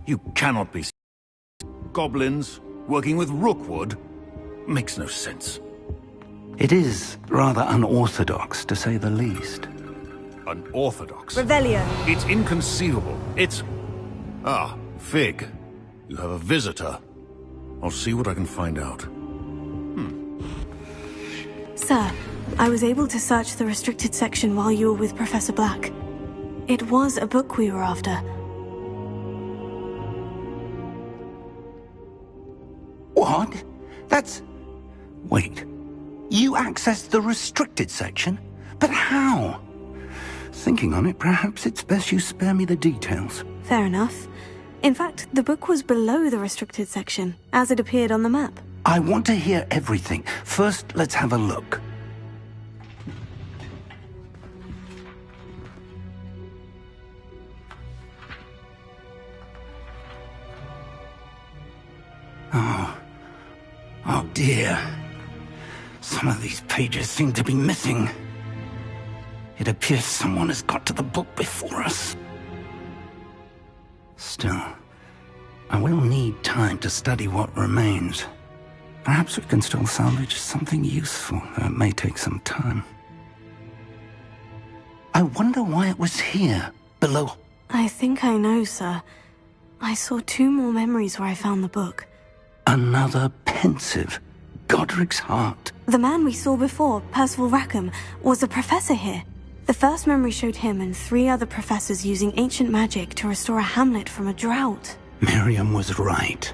You cannot be... Goblins working with Rookwood? Makes no sense. It is rather unorthodox, to say the least. Unorthodox? Revelio. It's inconceivable. It's... Ah, Fig. You have a visitor. I'll see what I can find out. Sir, I was able to search the restricted section while you were with Professor Black. It was a book we were after. What? That's... Wait. You accessed the restricted section? But how? Thinking on it, perhaps it's best you spare me the details. Fair enough. In fact, the book was below the restricted section, as it appeared on the map. I want to hear everything. First, let's have a look. Oh dear. Some of these pages seem to be missing. It appears someone has got to the book before us. Still, I will need time to study what remains. Perhaps we can still salvage something useful, though it may take some time. I wonder why it was here, below. I think I know, sir. I saw 2 more memories where I found the book. Another pensive. Godric's heart. The man we saw before, Percival Rackham, was a professor here. The first memory showed him and 3 other professors using ancient magic to restore a hamlet from a drought. Miriam was right.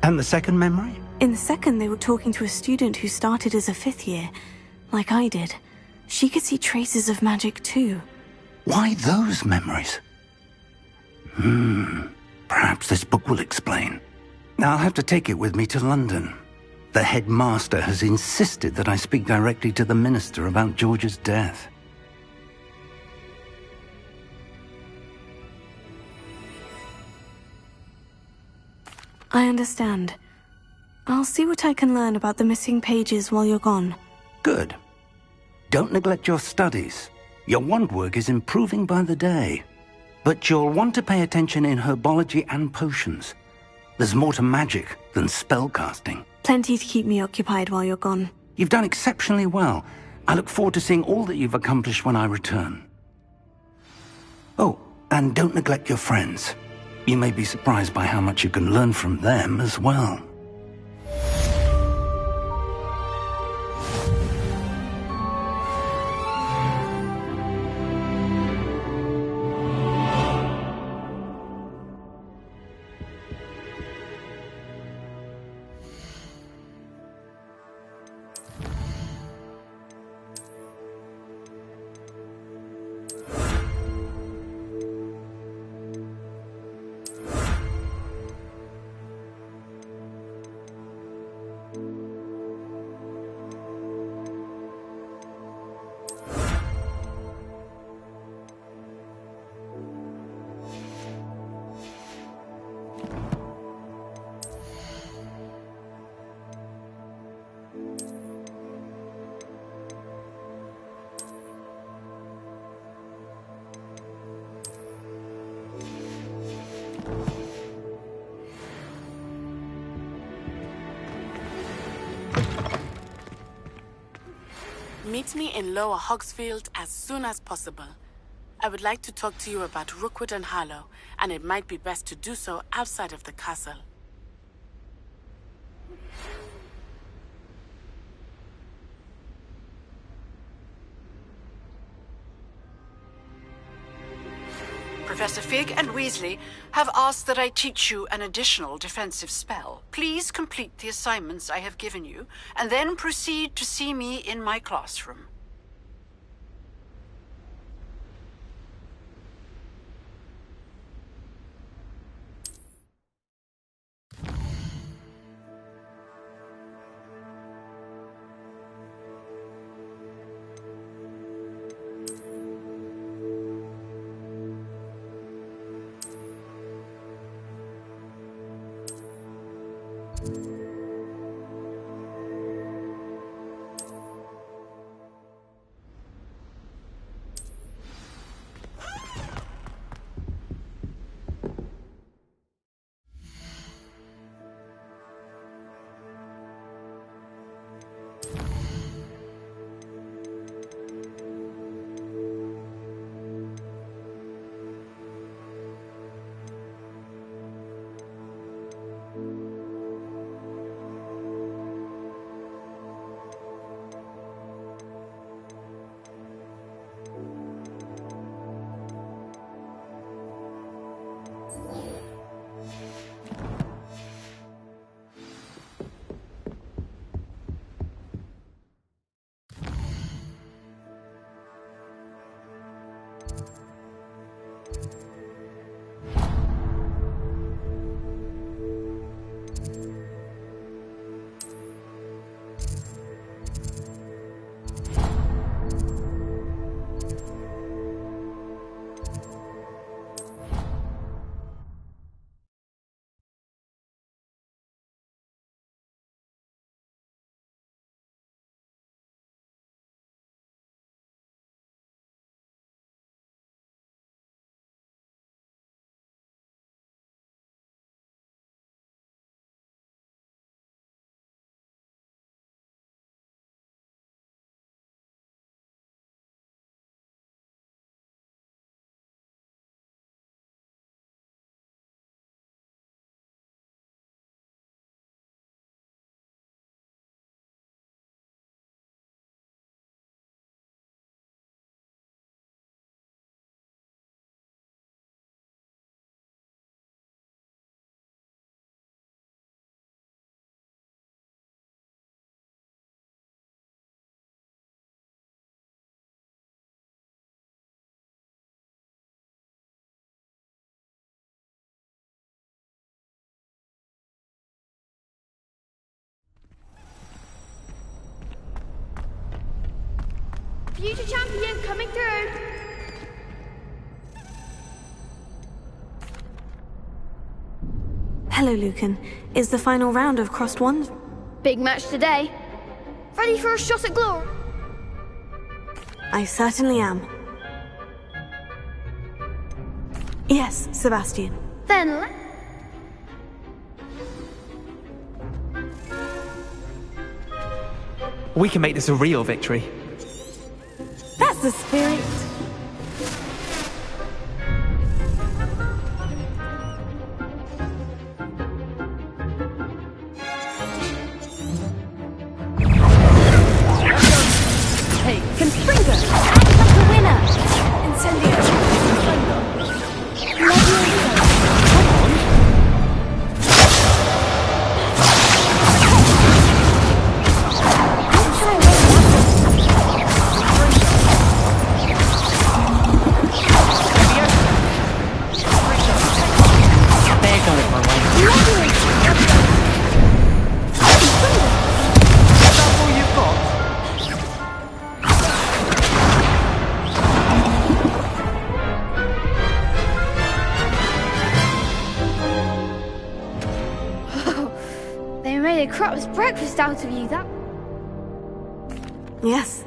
And the second memory? In the second, they were talking to a student who started as a 5th year, like I did. She could see traces of magic too. Why those memories? Perhaps this book will explain. I'll have to take it with me to London. The headmaster has insisted that I speak directly to the minister about George's death. I understand. I'll see what I can learn about the missing pages while you're gone. Good. Don't neglect your studies. Your wand work is improving by the day. But you'll want to pay attention in herbology and potions. There's more to magic than spellcasting. Plenty to keep me occupied while you're gone. You've done exceptionally well. I look forward to seeing all that you've accomplished when I return. Oh, and don't neglect your friends. You may be surprised by how much you can learn from them as well. Meet me in Lower Hogsfield as soon as possible. I would like to talk to you about Rookwood and Harlow, and it might be best to do so outside of the castle. Professor Fig and Weasley have asked that I teach you an additional defensive spell. Please complete the assignments I have given you, and then proceed to see me in my classroom. Future champion coming through. Hello, Lucan. Is the final round of Crossed Wands? Big match today. Ready for a shot at glory? I certainly am. Yes, Sebastian. Then We can make this a real victory. That's the spirit. Hey, Confringo! Act like a winner! Incendio! They made a crap's breakfast out of you, that... Yes.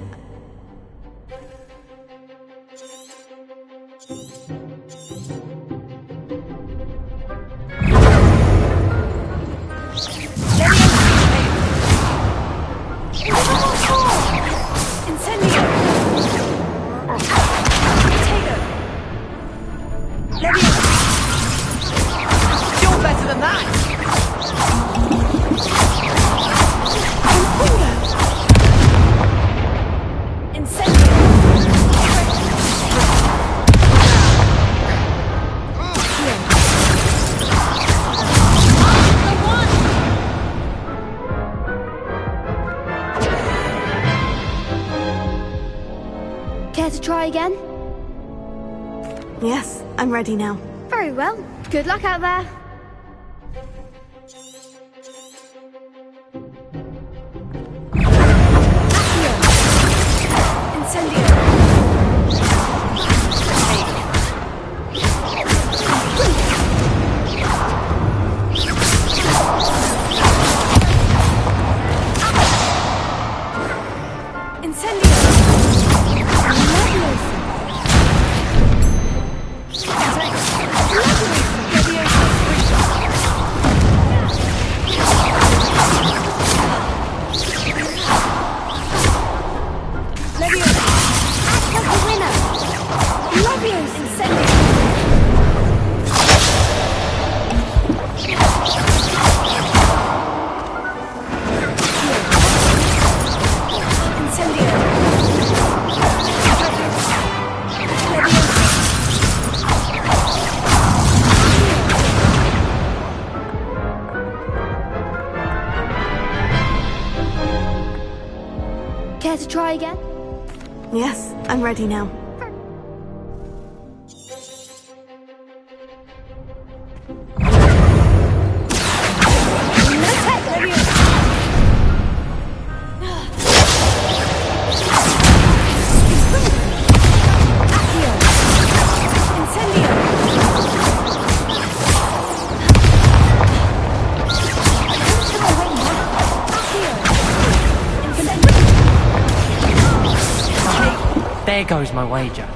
Incendio! Care to try again? Yes, I'm ready now. Very well. Good luck out there. Care to try again? Yes, I'm ready now. There goes my wager.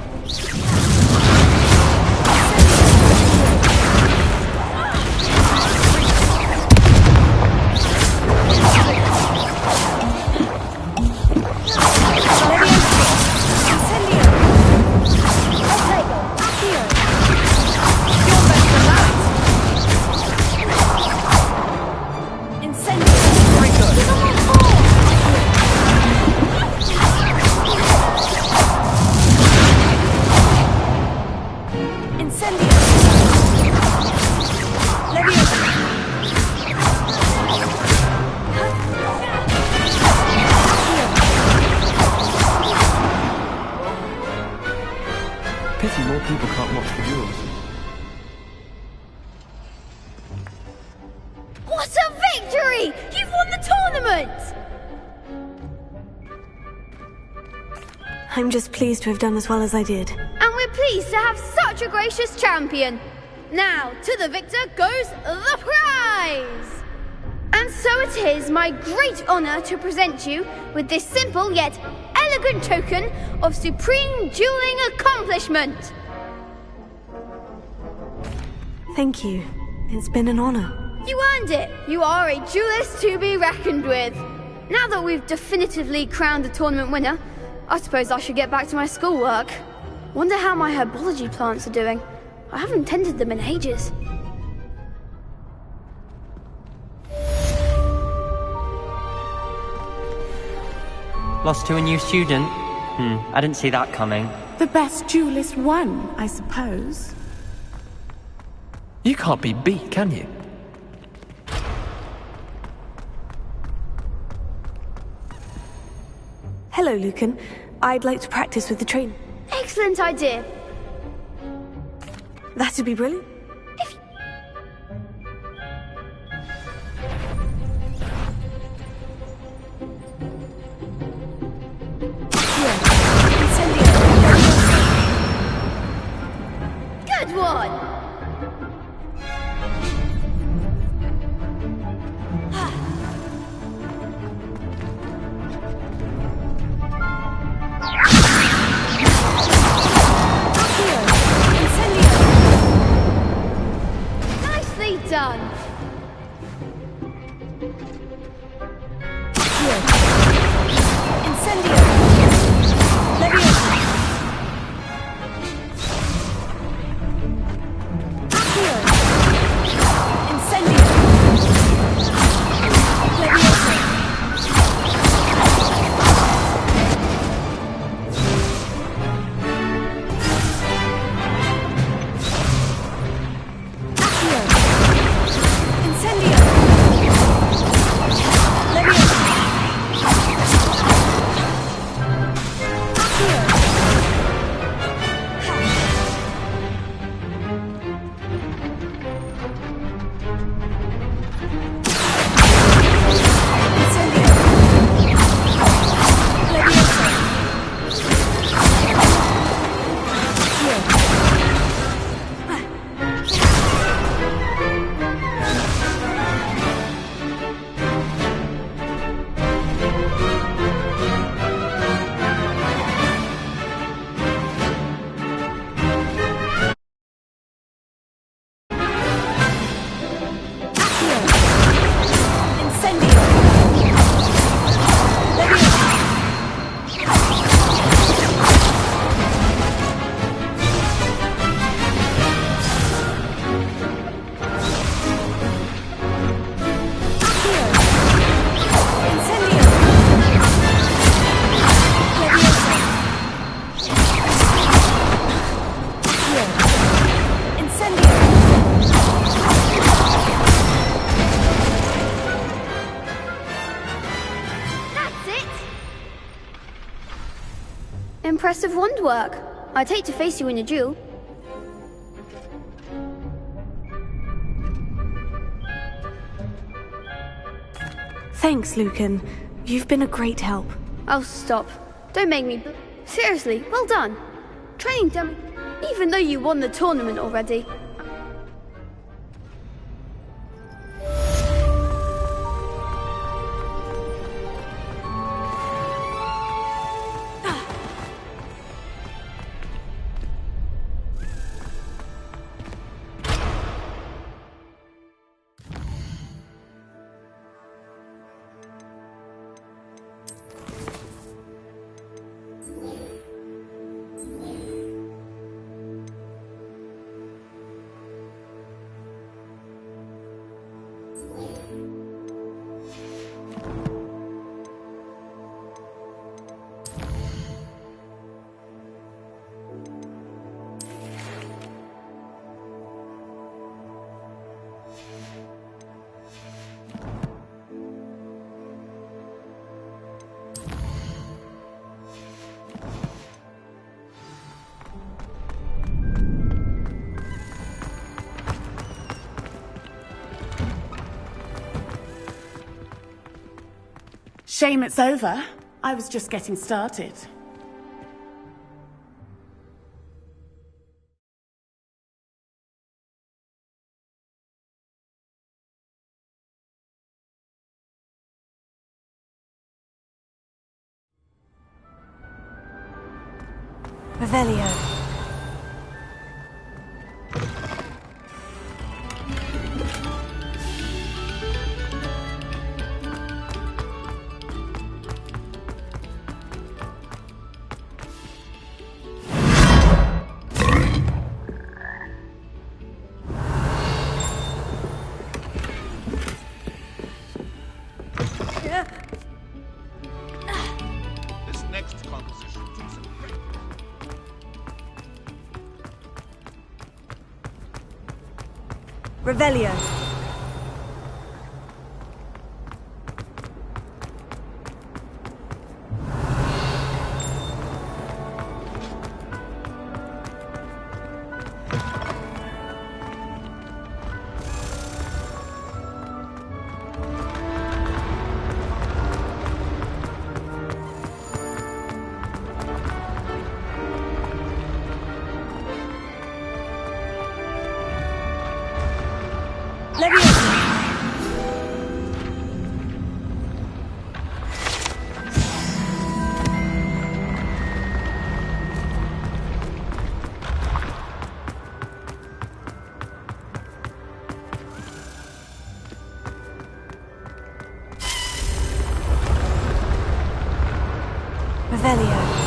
Pity more people can't watch the duels. What a victory! You've won the tournament! I'm just pleased to have done as well as I did. And we're pleased to have such a gracious champion. Now, to the victor goes the prize! And so it is my great honor to present you with this simple yet elegant token of supreme dueling accomplishment. Thank you. It's been an honor. You earned it. You are a duelist to be reckoned with. Now that we've definitively crowned the tournament winner, I suppose I should get back to my schoolwork. Wonder how my herbology plants are doing. I haven't tended them in ages. Lost to a new student? I didn't see that coming. The best duelist won, I suppose. You can't be beat, can you? Hello, Lucan. I'd like to practice with the trainer. Excellent idea. That'd be brilliant. Good one! Impressive wand work. I'd hate to face you in a duel. Thanks, Lucan. You've been a great help. Oh, stop. Don't make me... Seriously, well done. Training dummy. Even though you won the tournament already. Shame it's over. I was just getting started. Revelio. This next composition takes a break. Revelio. Revelio.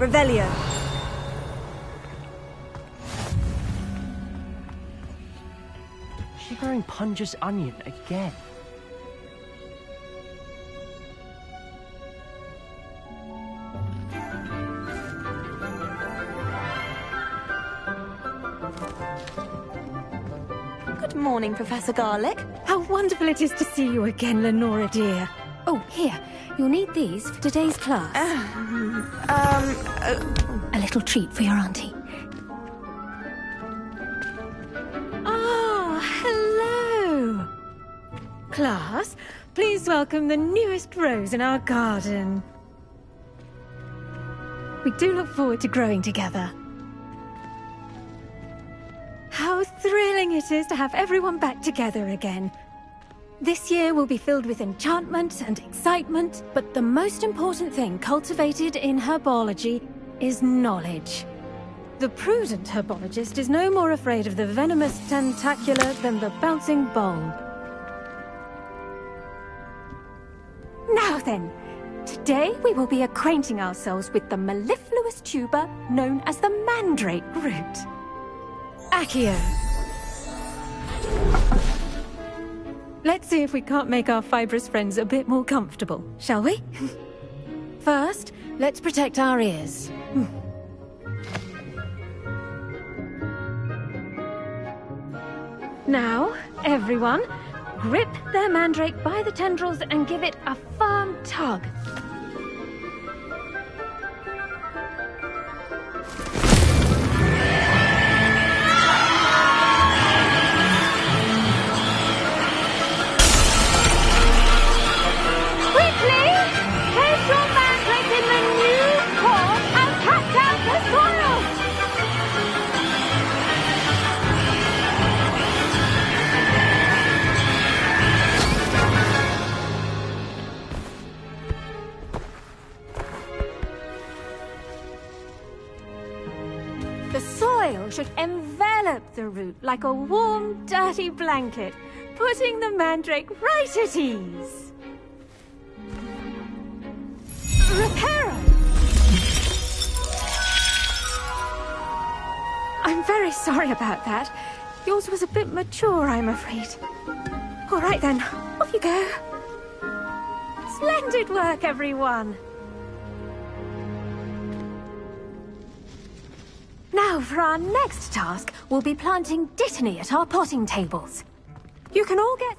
Revelio. Shivering Punja's onion again. Good morning, Professor Garlic. How wonderful it is to see you again, Lenora dear. Oh, here. You'll need these for today's class. A little treat for your auntie. Ah, hello. Class, please welcome the newest rose in our garden. We do look forward to growing together. How thrilling it is to have everyone back together again. This year will be filled with enchantment and excitement, but the most important thing cultivated in herbology is knowledge. The prudent herbologist is no more afraid of the venomous tentacula than the bouncing bulb. Now then, today we will be acquainting ourselves with the mellifluous tuber known as the mandrake root. Accio. Let's see if we can't make our fibrous friends a bit more comfortable, shall we? First, let's protect our ears. Now, everyone, grip their mandrake by the tendrils and give it a firm tug. Should envelop the root like a warm, dirty blanket, putting the mandrake right at ease. Reparo! I'm very sorry about that. Yours was a bit mature, I'm afraid. All right then, off you go. Splendid work, everyone. Now, for our next task, we'll be planting dittany at our potting tables. You can all get...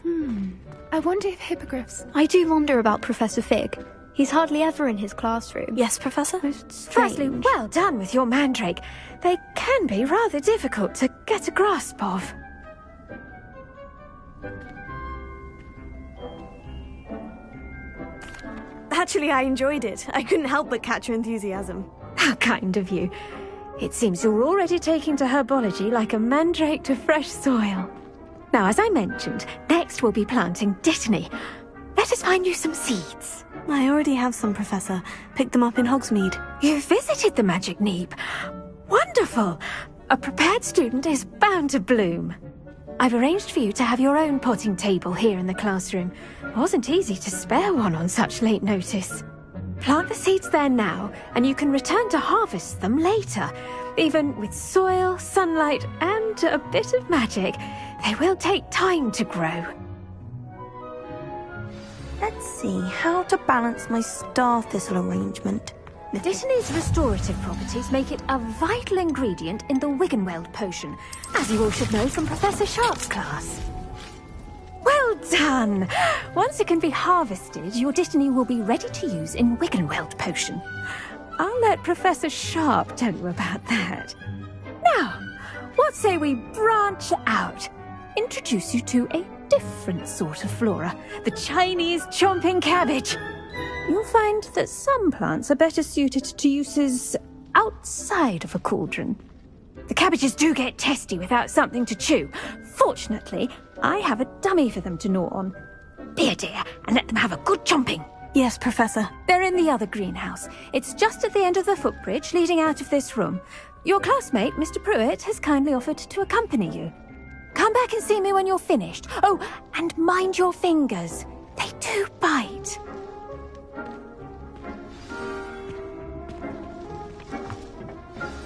I wonder if hippogriffs... I do wonder about Professor Fig. He's hardly ever in his classroom. Yes, Professor? Firstly, well done with your mandrake. They can be rather difficult to get a grasp of. Actually, I enjoyed it. I couldn't help but catch your enthusiasm. How kind of you. It seems you're already taking to herbology like a mandrake to fresh soil. Now, as I mentioned, next we'll be planting dittany. Let us find you some seeds. I already have some, Professor. Picked them up in Hogsmeade. You visited the Magic Neep. Wonderful! A prepared student is bound to bloom. I've arranged for you to have your own potting table here in the classroom. It wasn't easy to spare one on such late notice. Plant the seeds there now, and you can return to harvest them later. Even with soil, sunlight, and a bit of magic, they will take time to grow. Let's see, how to balance my star thistle arrangement. The dittany's restorative properties make it a vital ingredient in the Wiggenweld potion, as you all should know from Professor Sharp's class. Well done! Once it can be harvested, your dittany will be ready to use in Wiggenweld potion. I'll let Professor Sharp tell you about that. Now, what say we branch out? Introduce you to a different sort of flora, the Chinese chomping cabbage. You'll find that some plants are better suited to uses outside of a cauldron. The cabbages do get testy without something to chew. Fortunately, I have a dummy for them to gnaw on. Be a dear and let them have a good chomping. Yes, Professor. They're in the other greenhouse. It's just at the end of the footbridge leading out of this room. Your classmate, Mr. Pruitt, has kindly offered to accompany you. Come back and see me when you're finished. Oh, and mind your fingers. They do bite.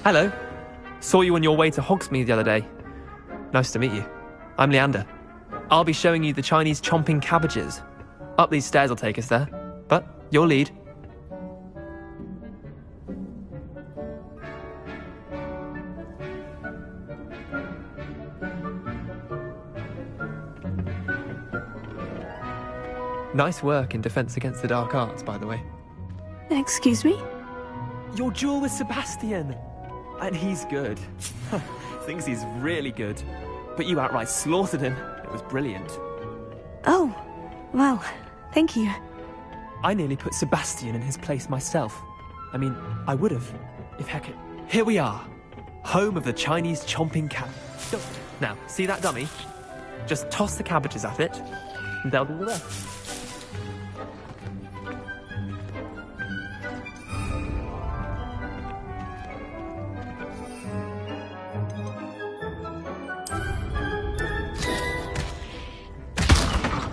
Hello. Saw you on your way to Hogsmeade the other day. Nice to meet you. I'm Leander. I'll be showing you the Chinese chomping cabbages. Up these stairs will take us there. But your lead. Nice work in Defense Against the Dark Arts, by the way. Excuse me? Your duel with Sebastian! And he's good. Thinks he's really good. But you outright slaughtered him. It was brilliant. Oh, well, thank you. I nearly put Sebastian in his place myself. I mean, I would have, if heck... Here we are. Home of the Chinese chomping cab. Now, see that dummy? Just toss the cabbages at it, and they'll do the rest.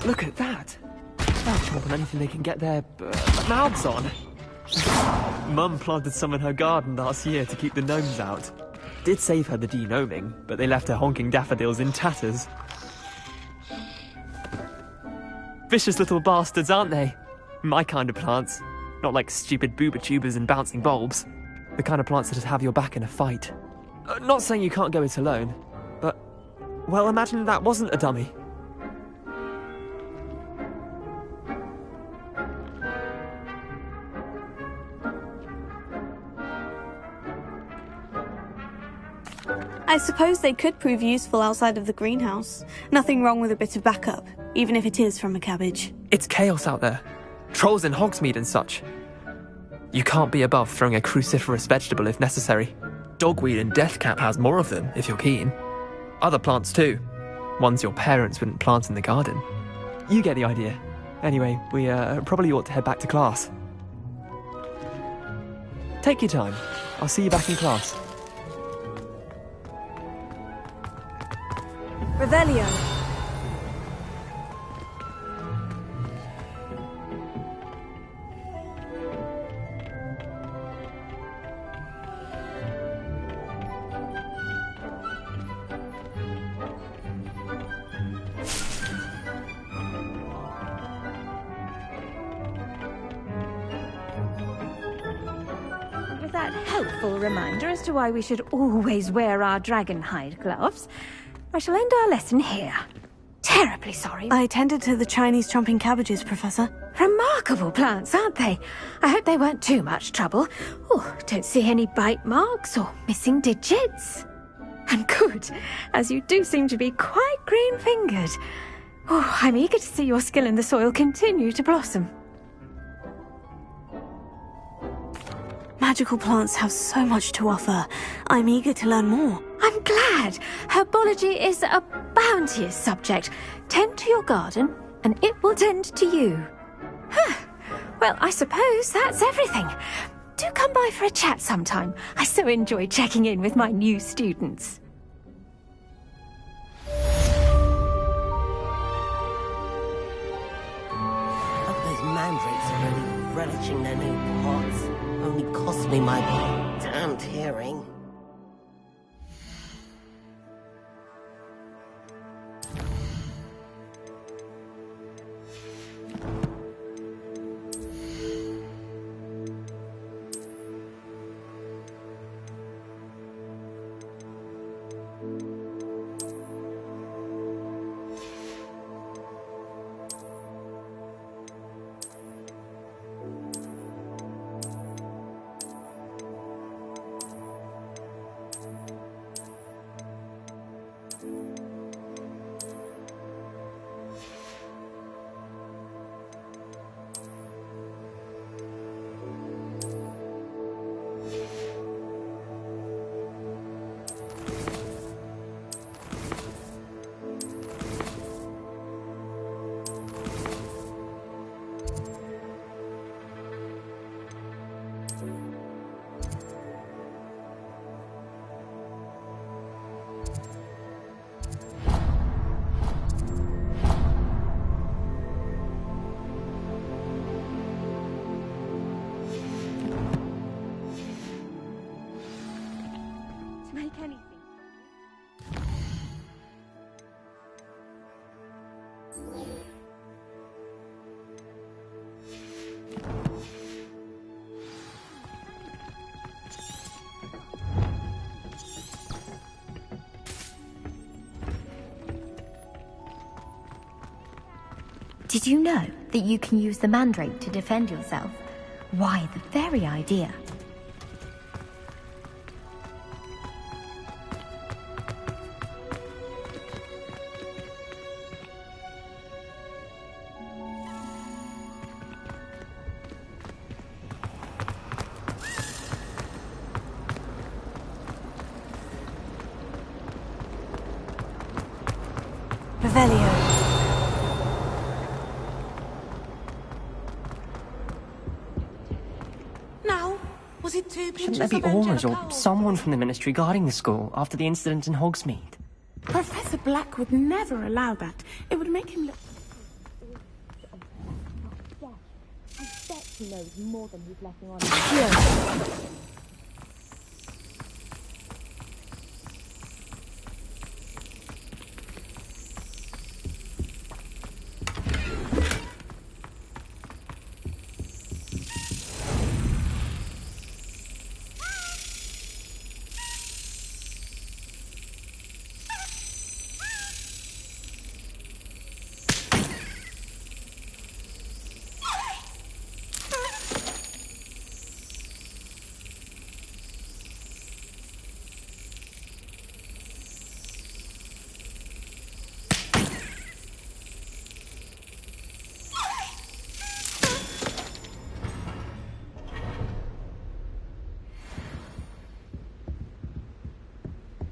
Look at that! They'll chomp on anything they can get their mouths on. Mum planted some in her garden last year to keep the gnomes out. Did save her the denoming, but they left her honking daffodils in tatters. Vicious little bastards, aren't they? My kind of plants. Not like stupid booba tubers and bouncing bulbs. The kind of plants that just have your back in a fight. Not saying you can't go it alone, but... well, imagine that wasn't a dummy. I suppose they could prove useful outside of the greenhouse. Nothing wrong with a bit of backup, even if it is from a cabbage. It's chaos out there. Trolls in Hogsmeade and such. You can't be above throwing a cruciferous vegetable if necessary. Dogweed and deathcap has more of them, if you're keen. Other plants too. Ones your parents wouldn't plant in the garden. You get the idea. Anyway, we probably ought to head back to class. Take your time. I'll see you back in class. Revelio. With that helpful reminder as to why we should always wear our dragon hide gloves, I shall end our lesson here. Terribly sorry. I tended to the Chinese chomping cabbages, Professor. Remarkable plants, aren't they? I hope they weren't too much trouble. Oh, don't see any bite marks or missing digits. And good, as you do seem to be quite green-fingered. Oh, I'm eager to see your skill in the soil continue to blossom. Magical plants have so much to offer. I'm eager to learn more. I'm glad. Herbology is a bounteous subject. Tend to your garden, and it will tend to you. Huh. Well, I suppose that's everything. Do come by for a chat sometime. I so enjoy checking in with my new students. Hope those mandrakes are really relishing their new pots. Only cost me my damned hearing. Did you know that you can use the mandrake to defend yourself? Why, the very idea. Revelio. Was it 2 Shouldn't there be Aurors or someone from the Ministry guarding the school after the incident in Hogsmeade? Professor Black would never allow that. It would make him look... I bet he knows more than he's letting on.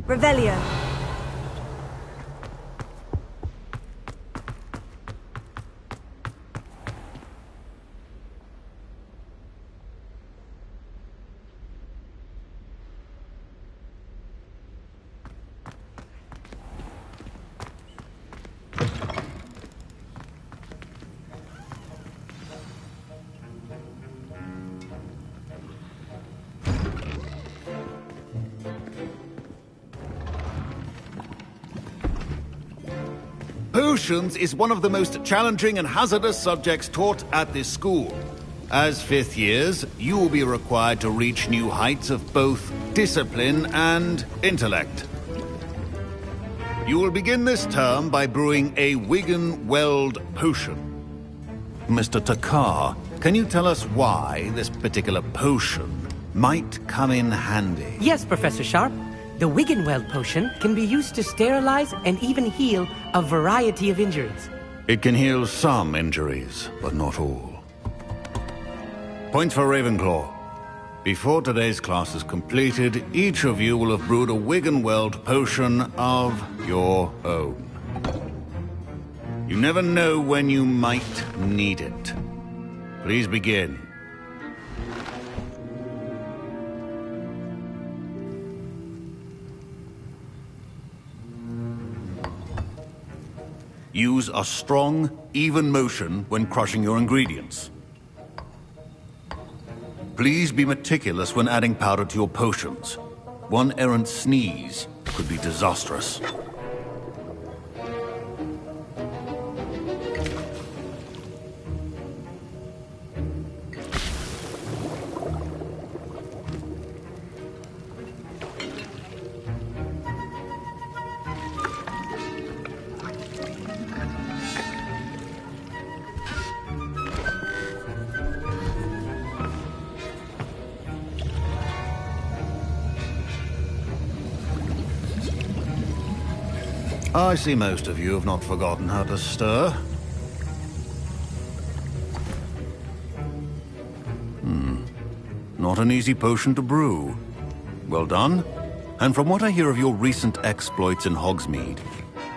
Revelio. Potions is one of the most challenging and hazardous subjects taught at this school. As 5th years, you will be required to reach new heights of both discipline and intellect. You will begin this term by brewing a Wigan-Weld potion. Mr. Takar, can you tell us why this particular potion might come in handy? Yes, Professor Sharp. The Wigan-Weld potion can be used to sterilize and even heal a variety of injuries. It can heal some injuries, but not all. Point for Ravenclaw. Before today's class is completed, each of you will have brewed a Wigan-Weld potion of your own. You never know when you might need it. Please begin. Use a strong, even motion when crushing your ingredients. Please be meticulous when adding powder to your potions. One errant sneeze could be disastrous. I see most of you have not forgotten how to stir. Not an easy potion to brew. Well done. And from what I hear of your recent exploits in Hogsmeade,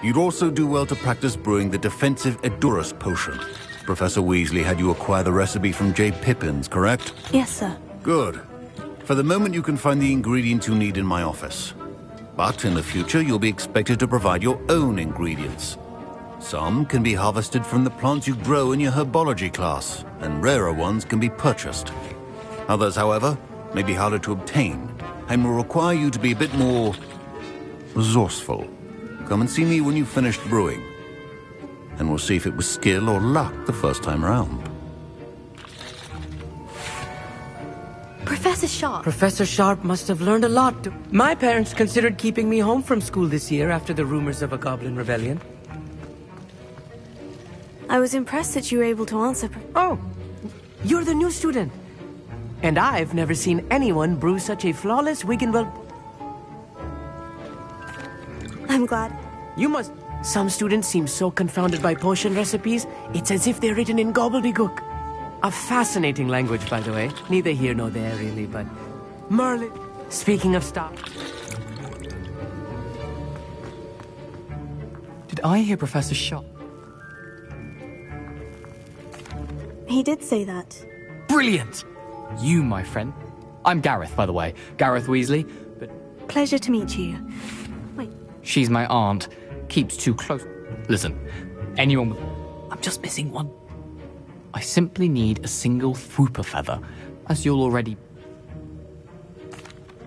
you'd also do well to practice brewing the defensive Edurus potion. Professor Weasley had you acquire the recipe from J. Pippins, correct? Yes, sir. Good. For the moment, you can find the ingredients you need in my office. But in the future, you'll be expected to provide your own ingredients. Some can be harvested from the plants you grow in your herbology class, and rarer ones can be purchased. Others, however, may be harder to obtain, and will require you to be a bit more resourceful. Come and see me when you've finished brewing. and we'll see if it was skill or luck the first time around. Professor Sharp. Professor Sharp must have learned a lot. My parents considered keeping me home from school this year after the rumors of a goblin rebellion. I was impressed that you were able to answer. Oh, you're the new student. And I've never seen anyone brew such a flawless Wiggenweld. I'm glad. You must... Some students seem so confounded by potion recipes, it's as if they're written in gobbledygook. A fascinating language, by the way. Neither here nor there, really, but... Merlin... Speaking of stuff... Did I hear Professor Sharp? He did say that. Brilliant! You, my friend. I'm Gareth, by the way. Gareth Weasley, but... Pleasure to meet you. Wait. She's my aunt. Keeps too close. Listen, anyone with... I'm just missing one. I simply need a single Fwooper feather, as you'll already...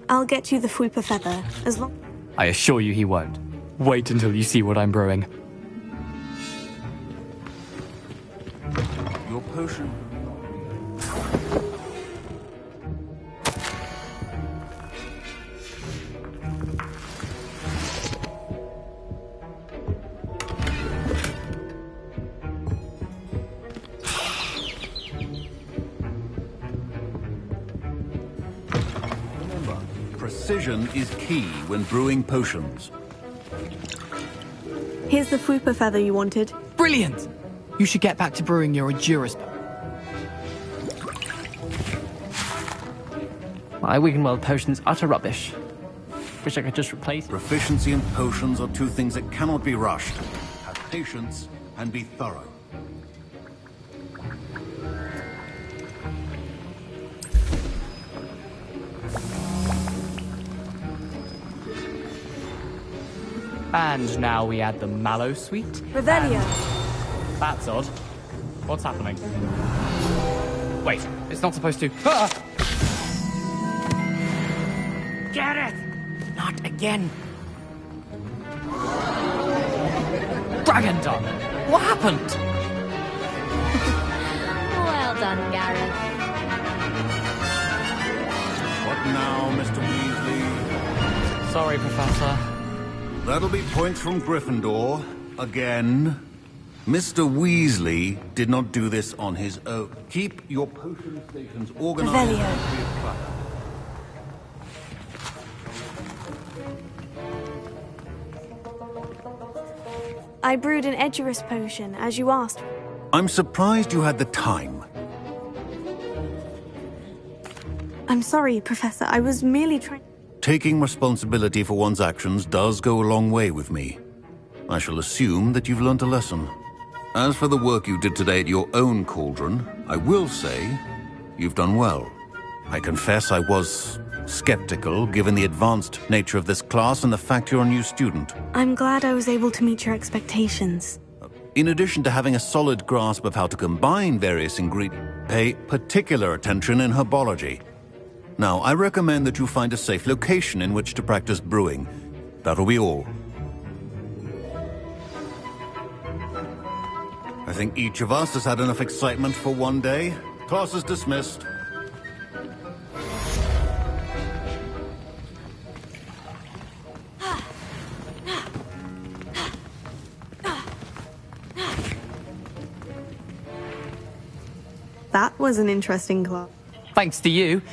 I'll get you the Fwooper feather, as long... I assure you he won't. Wait until you see what I'm brewing. Your potion. Precision is key when brewing potions. Here's the Fwooper feather you wanted. Brilliant! You should get back to brewing your Ajuris. My Wiggenweld potion's utter rubbish. Wish I could just replace it. Proficiency and potions are two things that cannot be rushed. Have patience and be thorough. And now we add the mallow sweet. Revelio. That's odd. What's happening? Wait, it's not supposed to... Ah! Gareth! Not again. Dragon Done! What happened? Well done, Gareth. What now, Mr. Weasley? Sorry, Professor. That'll be points from Gryffindor. Again. Mr. Weasley did not do this on his own. Keep your potion stations organized. Revelio. I brewed an Edurus potion, as you asked. I'm surprised you had the time. I'm sorry, Professor. I was merely trying... Taking responsibility for one's actions does go a long way with me. I shall assume that you've learnt a lesson. As for the work you did today at your own cauldron, I will say you've done well. I confess I was skeptical, given the advanced nature of this class and the fact you're a new student. I'm glad I was able to meet your expectations. In addition to having a solid grasp of how to combine various ingredients, pay particular attention in herbology. Now, I recommend that you find a safe location in which to practice brewing. That'll be all. I think each of us has had enough excitement for one day. Class is dismissed. That was an interesting class. Thanks to you.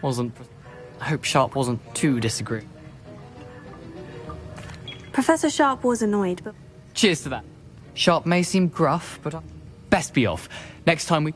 I hope Sharp wasn't too disagreeing. Professor Sharp was annoyed, but... Cheers to that. Sharp may seem gruff, but best be off. Next time we...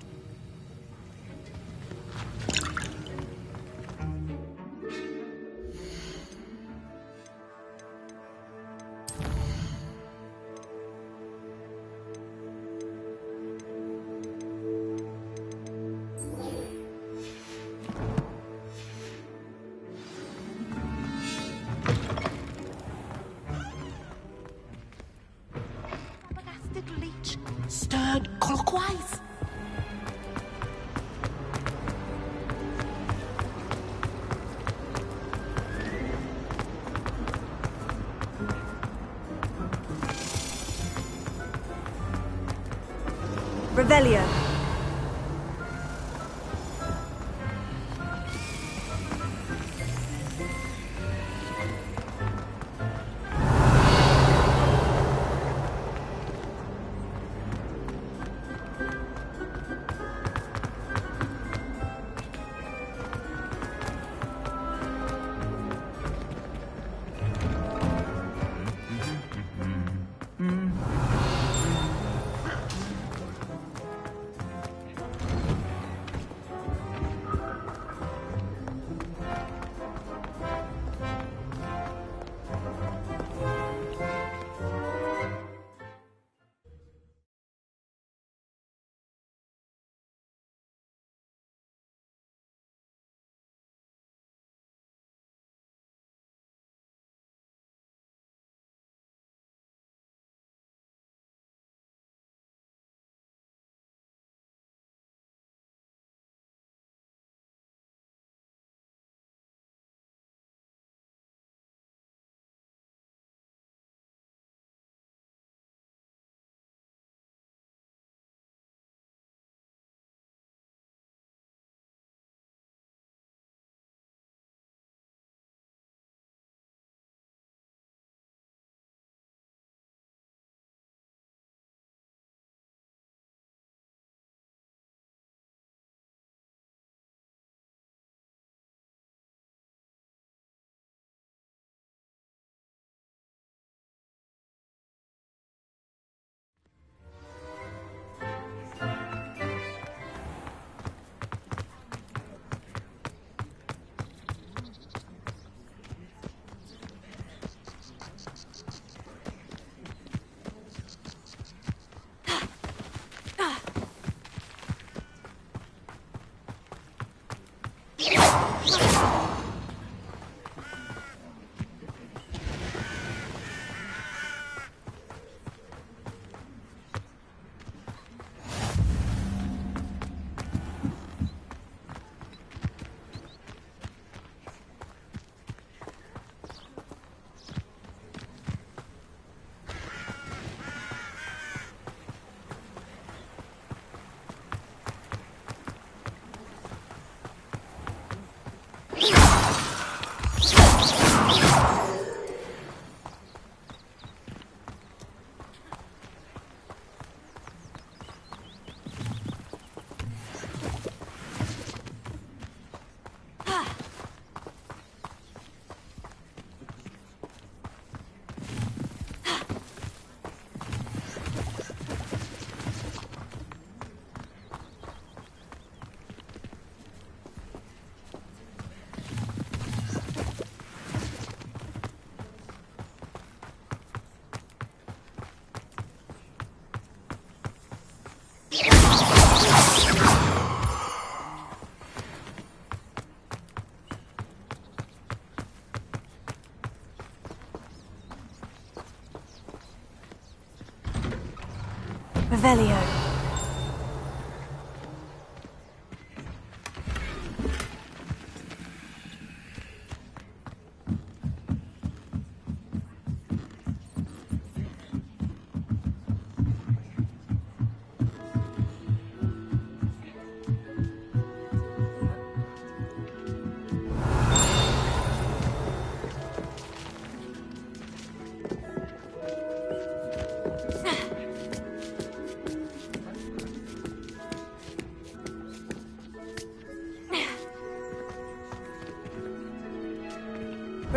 Stirred clockwise. Revelio. Revelio.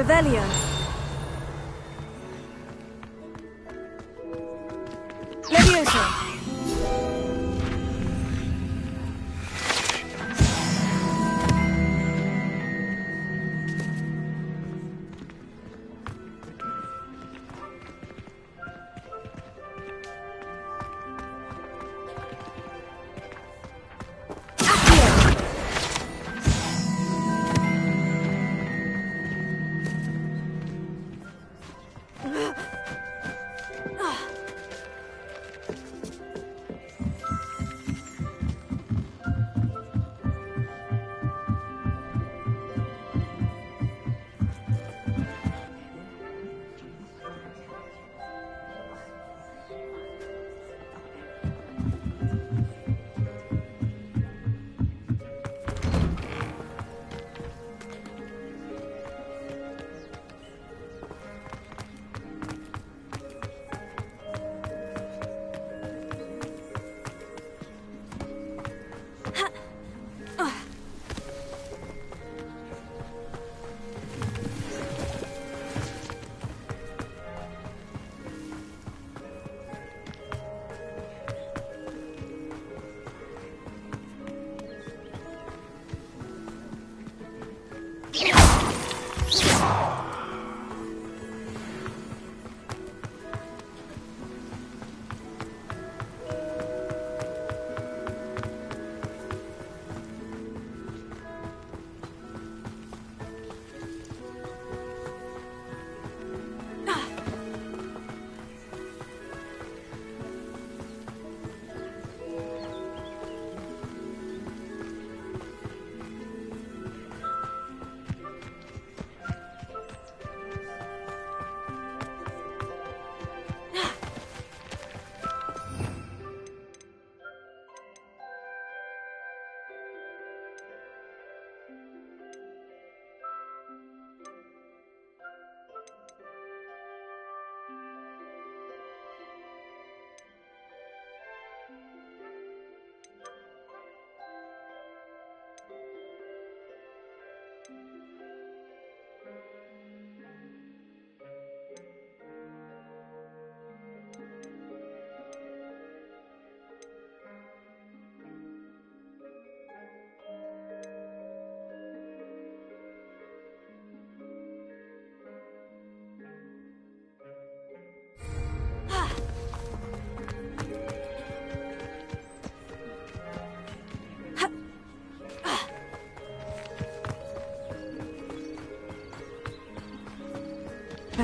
Revelio. Levioso.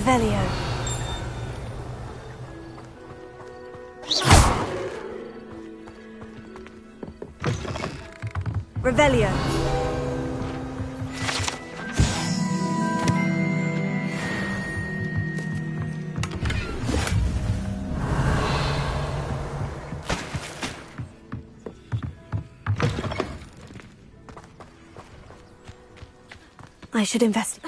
Revelio. Revelio. I should invest.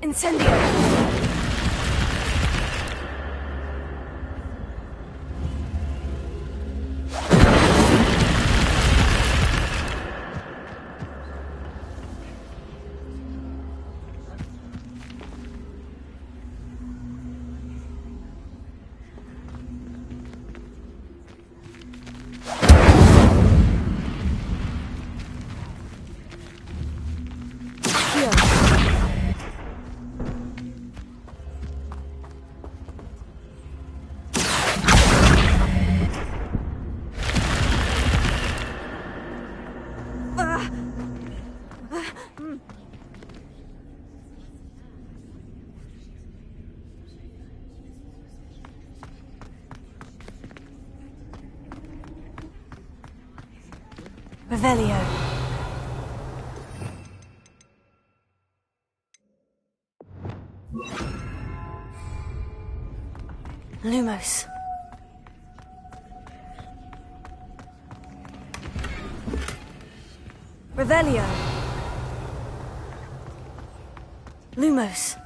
Incendio! Revelio. Lumos. Revelio. Lumos.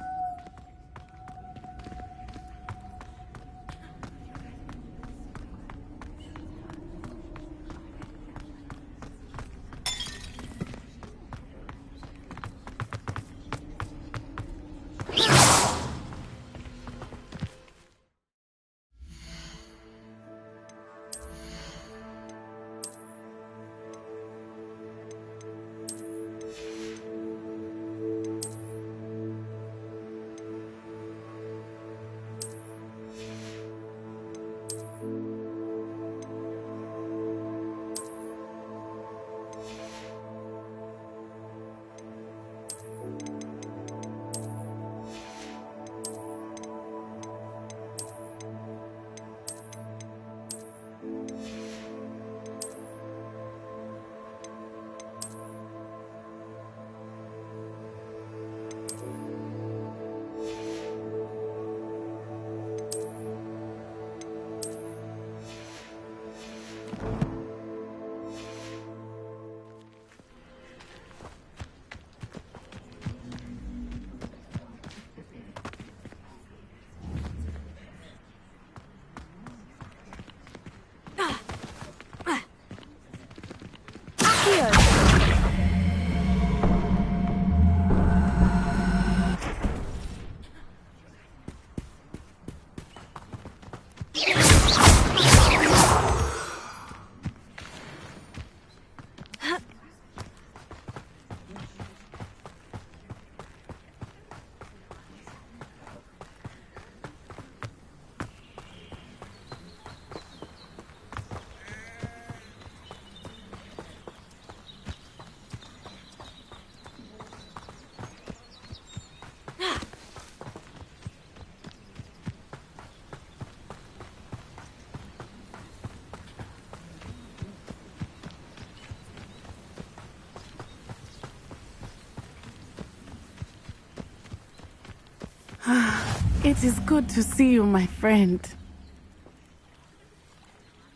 It is good to see you, my friend.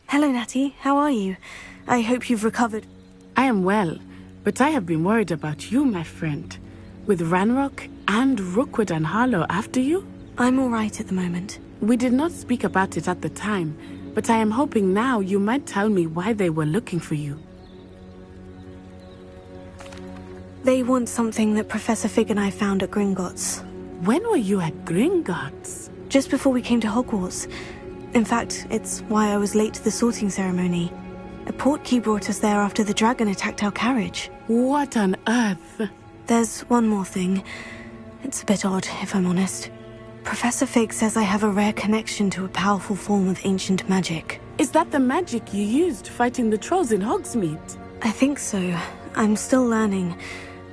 Hello, Natty. How are you? I hope you've recovered. I am well, but I have been worried about you, my friend. With Ranrock and Rookwood and Harlow after you? I'm all right at the moment. We did not speak about it at the time, but I am hoping now you might tell me why they were looking for you. They want something that Professor Fig and I found at Gringotts. When were you at Gringotts? Just before we came to Hogwarts. In fact, it's why I was late to the sorting ceremony. A portkey brought us there after the dragon attacked our carriage. What on earth? There's one more thing. It's a bit odd, if I'm honest. Professor Fig says I have a rare connection to a powerful form of ancient magic. Is that the magic you used fighting the trolls in Hogsmeade? I think so. I'm still learning,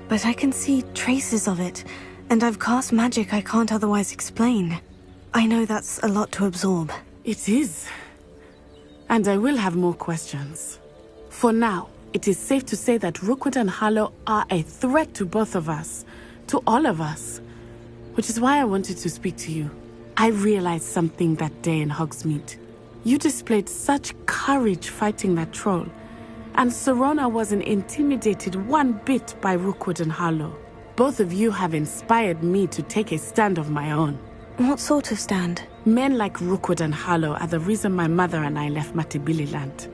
but I can see traces of it, and I've cast magic I can't otherwise explain. I know that's a lot to absorb. It is. And I will have more questions. For now, it is safe to say that Rookwood and Harlow are a threat to both of us. To all of us. Which is why I wanted to speak to you. I realized something that day in Hogsmeade. You displayed such courage fighting that troll. And Serona wasn't intimidated one bit by Rookwood and Harlow. Both of you have inspired me to take a stand of my own. What sort of stand? Men like Rookwood and Harlow are the reason my mother and I left Matibili land.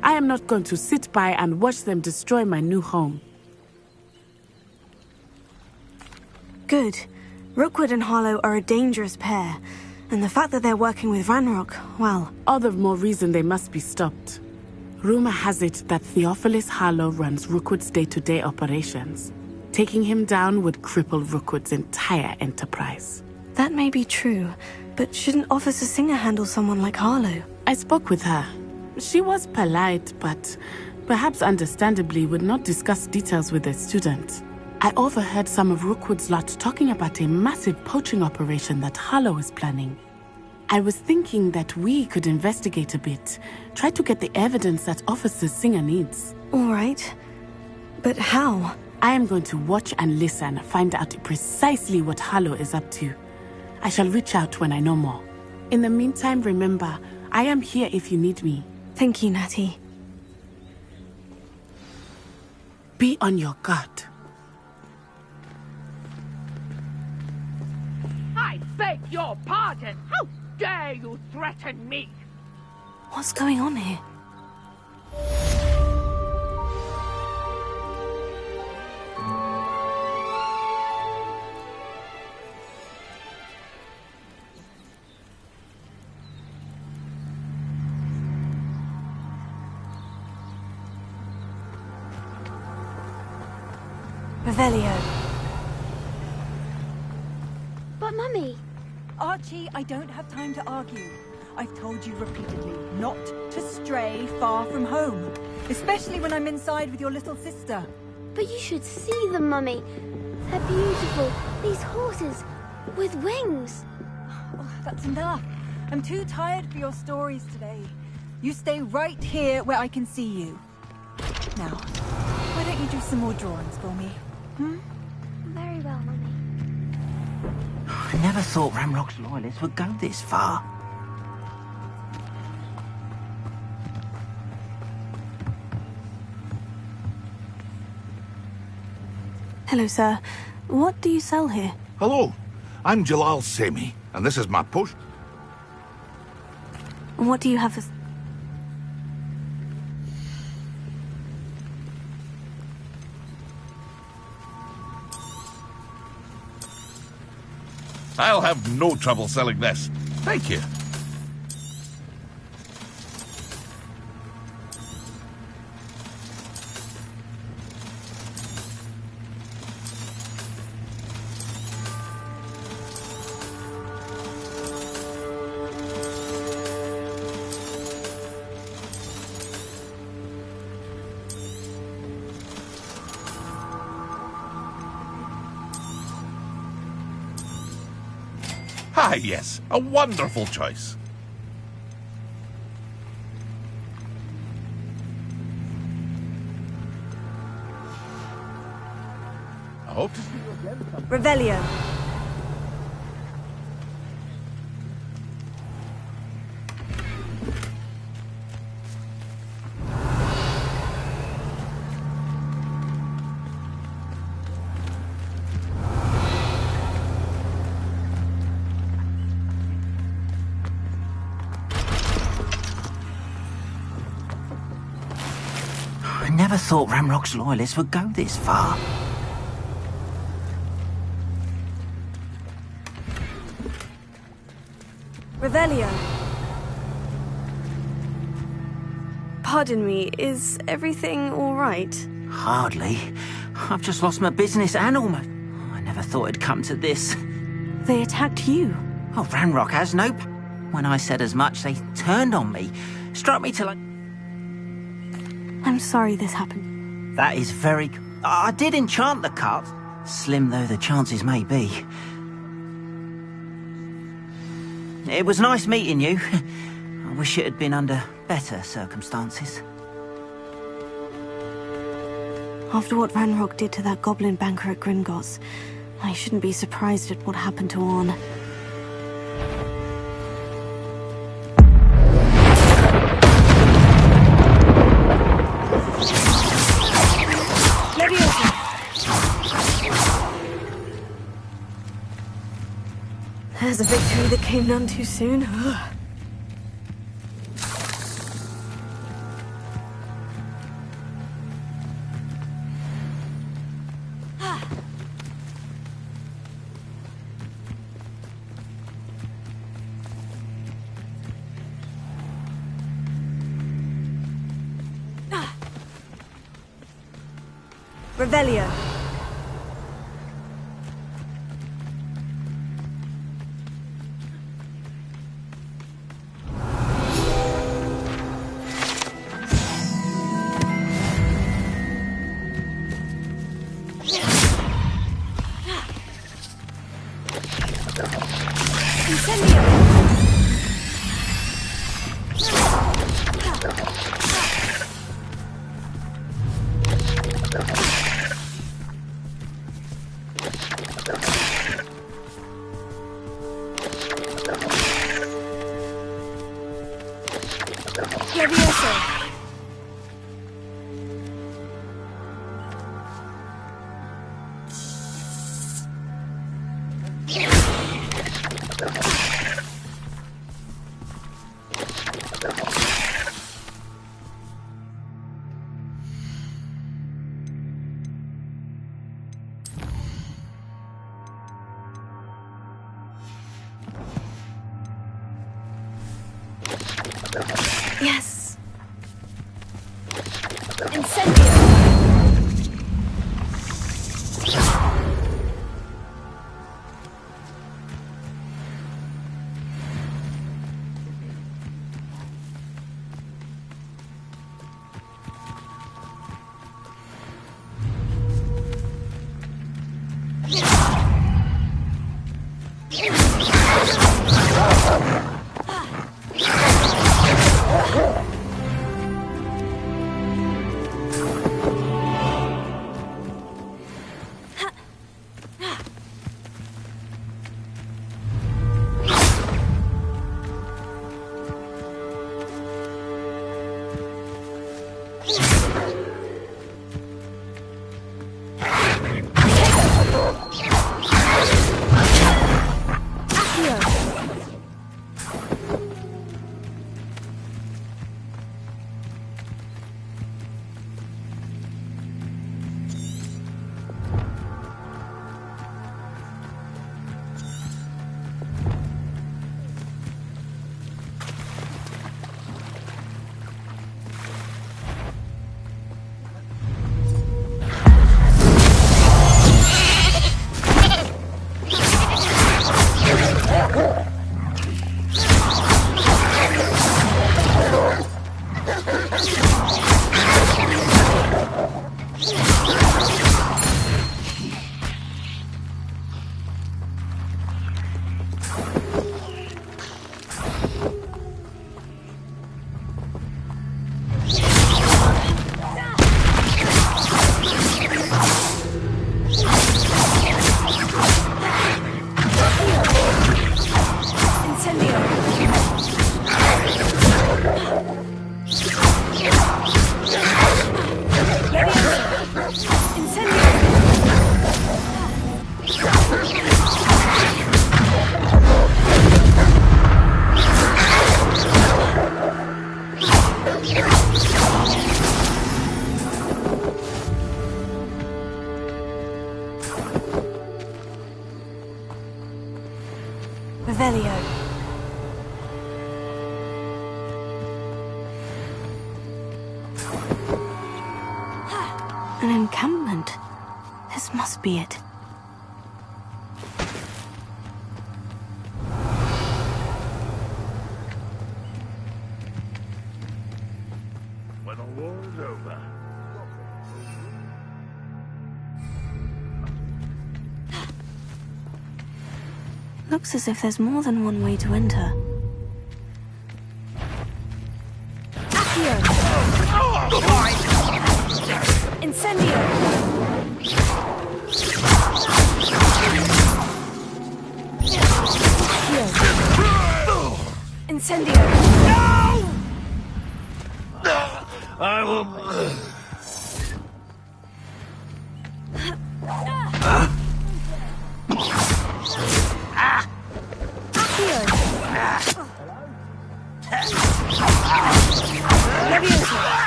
I am not going to sit by and watch them destroy my new home. Good. Rookwood and Harlow are a dangerous pair. And the fact that they're working with Ranrock, well... all the more reason they must be stopped. Rumor has it that Theophilus Harlow runs Rookwood's day-to-day operations. Taking him down would cripple Rookwood's entire enterprise. That may be true, but shouldn't Officer Singer handle someone like Harlow? I spoke with her. She was polite, but perhaps understandably would not discuss details with a student. I overheard some of Rookwood's lot talking about a massive poaching operation that Harlow is planning. I was thinking that we could investigate a bit, try to get the evidence that Officer Singer needs. All right. But how? I am going to watch and listen, find out precisely what Harlow is up to. I shall reach out when I know more. In the meantime, remember, I am here if you need me. Thank you, Natty. Be on your guard. I beg your pardon! How dare you threaten me? What's going on here? Revelio. But Mummy... Archie, I don't have time to argue. I've told you repeatedly not to stray far from home. Especially when I'm inside with your little sister. But you should see them, Mummy. They're beautiful. These horses with wings. Oh, that's enough. I'm too tired for your stories today. You stay right here where I can see you. Now, why don't you do some more drawings for me? Very well, Mummy. I never thought Ramrock's loyalists would go this far. Hello, sir. What do you sell here? Hello, I'm Jalal Semi, and this is my post. What do you have as... I'll have no trouble selling this. Thank you. Ah, yes, a wonderful choice. I hope to see you again. Revelio. I never thought Ramrock's loyalists would go this far. Revelio. Pardon me, is everything all right? Hardly. I've just lost my business and all my... I never thought it'd come to this. They attacked you? Oh, Ranrock has no... When I said as much, they turned on me. Struck me till I... I'm sorry this happened. That is very... I did enchant the cart, slim though the chances may be. It was nice meeting you. I wish it had been under better circumstances. After what Ranrock did to that goblin banker at Gringotts, I shouldn't be surprised at what happened to Orn. There's a victory that came none too soon. Revelio. Yes. Incendio. Revelio. An encampment. This must be it. When the war is over. Looks as if there's more than one way to enter. Accio! Incendio! Accio! Incendio! No! I will...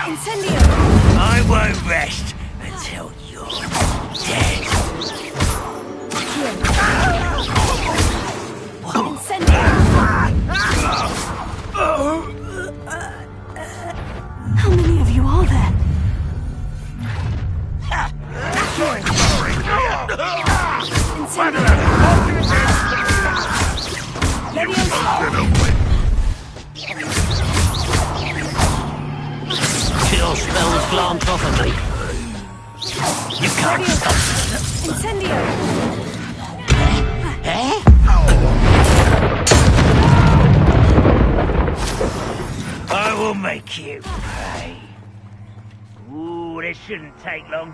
Incendio! I won't rest until you're dead. Incendio! How many of you are there? Chill spells glance off of me. You can't stop. Incendio! Eh? I will make you pay. Ooh, this shouldn't take long.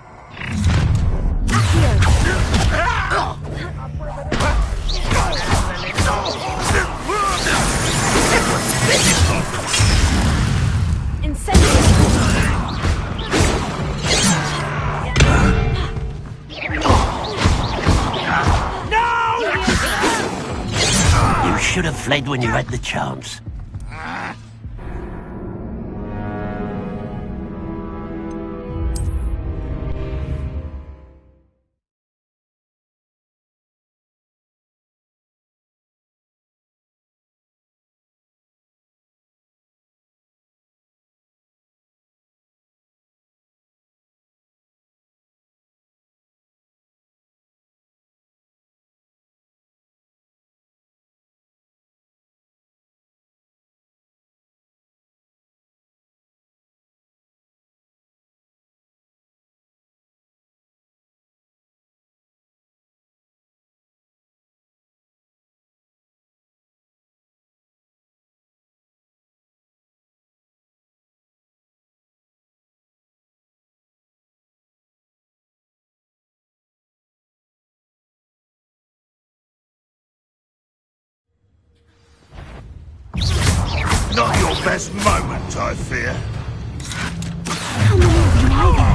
You should have fled when you had the chance. Not your best moment, I fear. How many of you are there?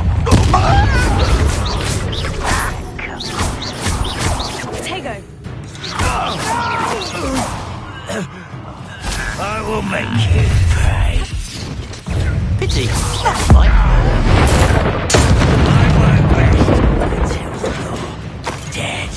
Tego! I will make you pay. Pity, that's right. I won't rest until you're dead.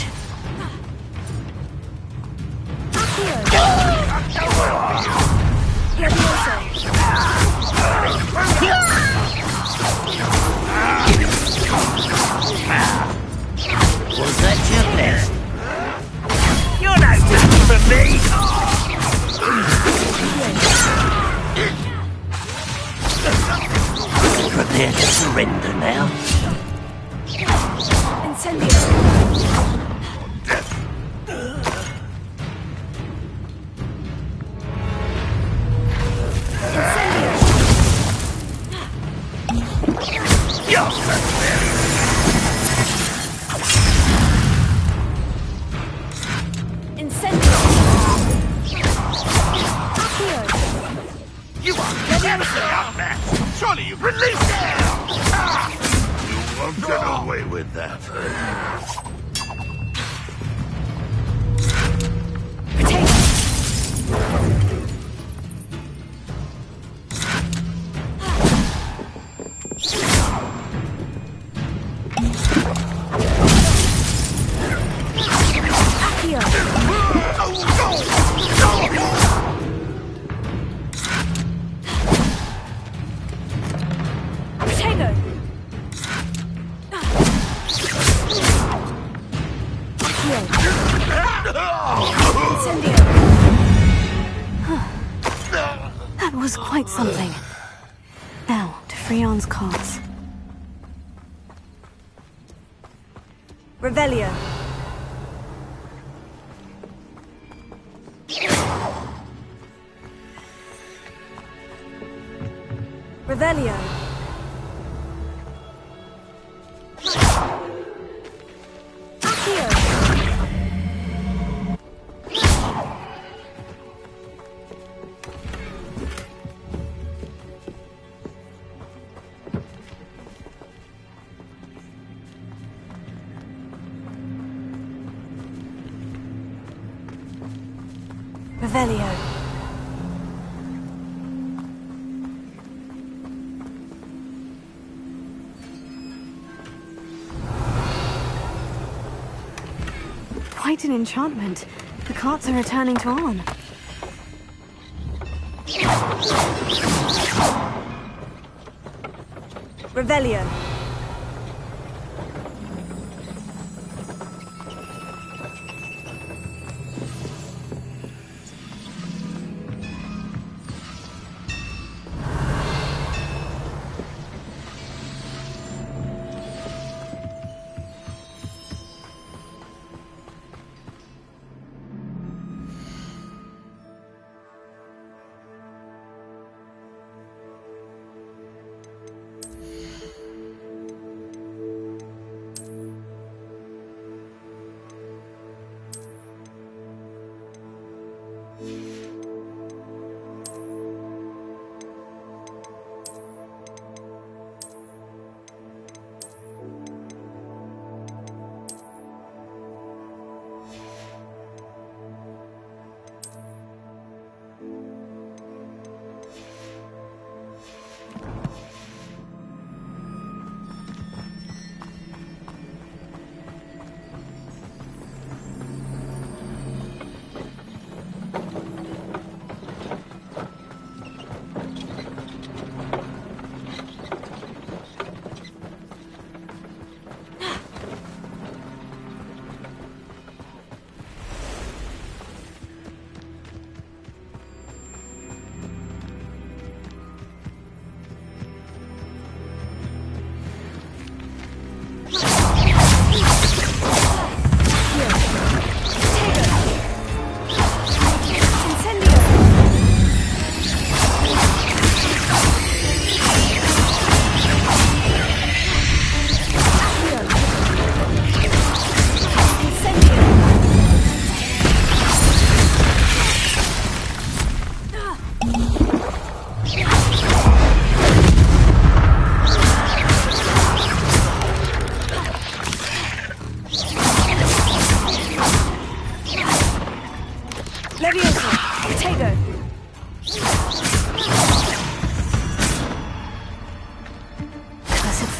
Was that your best? You're no match for me! Prepare to surrender now. Incendio! You are definitely out there! Surely you release him! You won't get away with that. quite something. Now, to Freon's cards. Revelio. Revelio. Accio. Revelio. Quite an enchantment. The carts are returning to Arn. Revelio.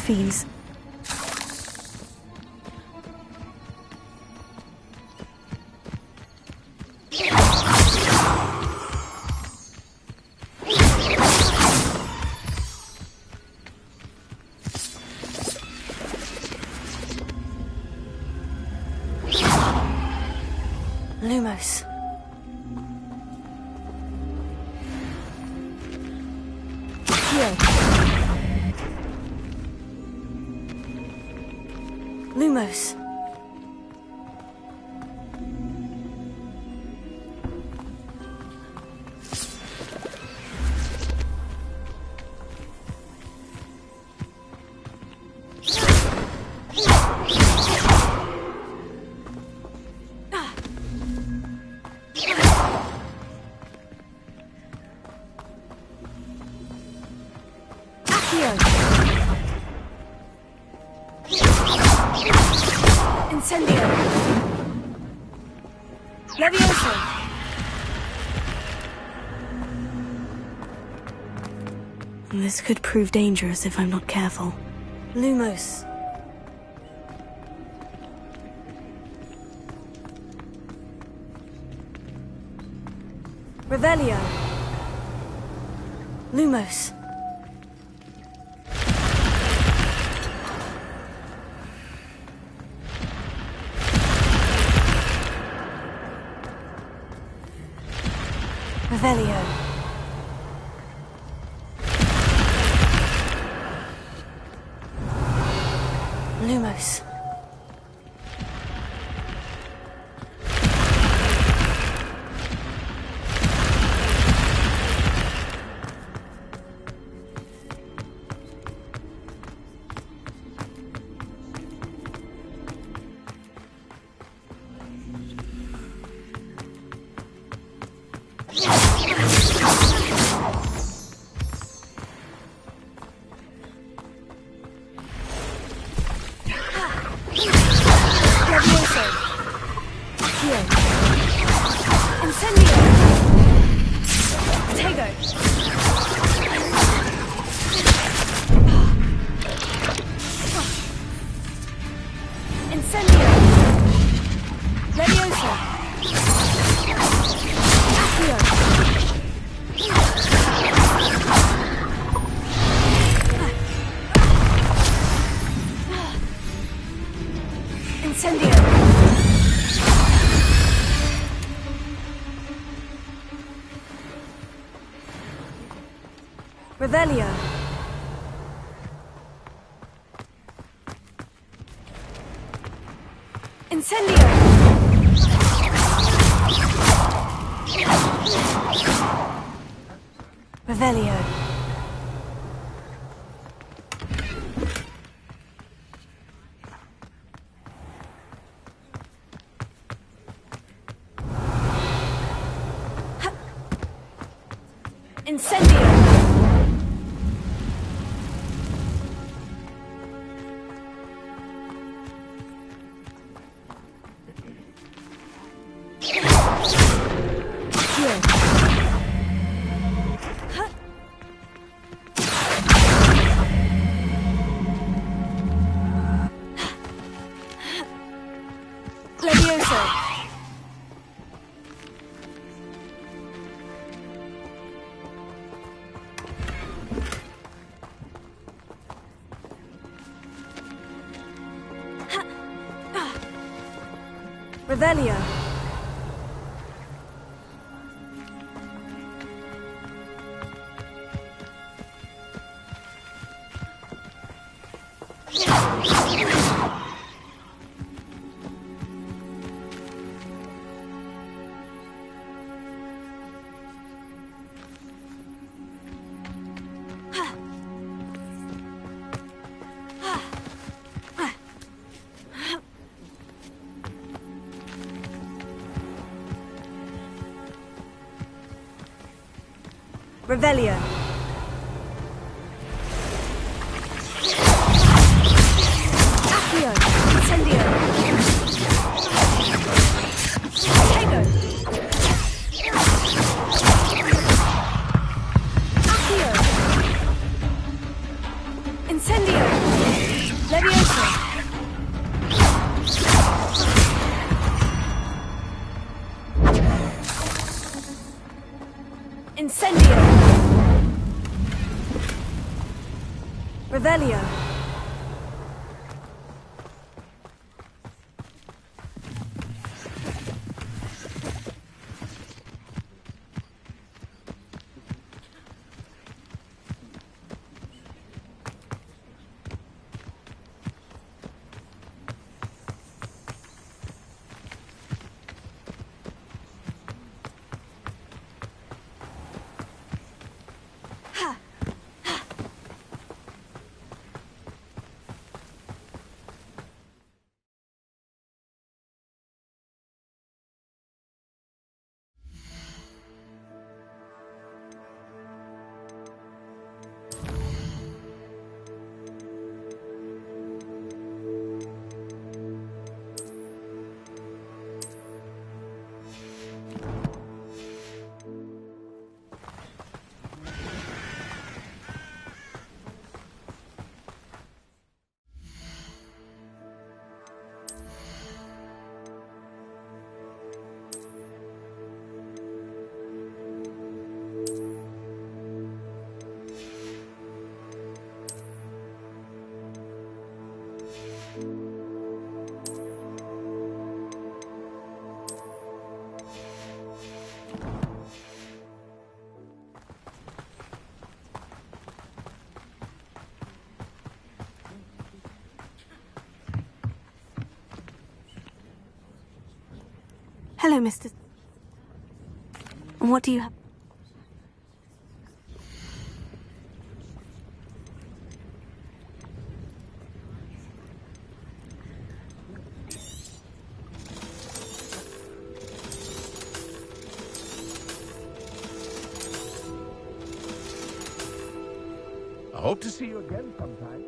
Fiends. Lumos. Here. Lumos. Incendio. Levioso. This could prove dangerous if I'm not careful. Lumos. Revelio. Lumos. Revelio. Lumos. Revelio. Incendio. Revelio. Incendio. Revelio. Revelio. Accio. Incendio. Tego. Accio. Incendio. Levioso. Incendio. Revelio. Hello, Mr. What do you have? I hope to see you again sometime.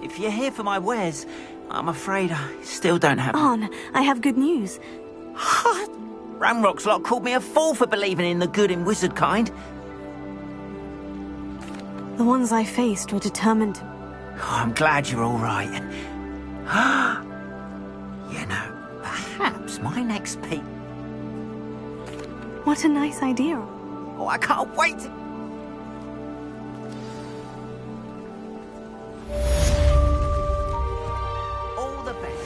If you're here for my wares, I'm afraid I still don't have... Arn, I have good news. Ramrock's lot called me a fool for believing in the good in wizard kind. The ones I faced were determined to... I'm glad you're all right. You know, perhaps my next peak... What a nice idea. Oh, I can't wait to... All the best.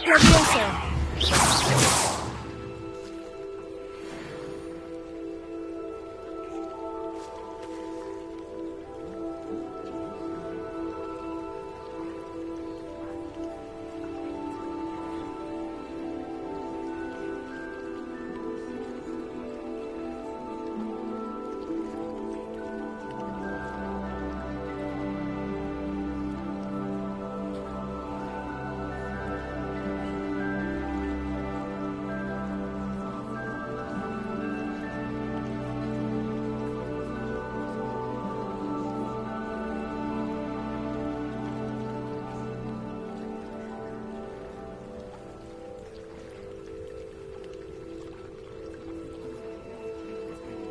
Levioso.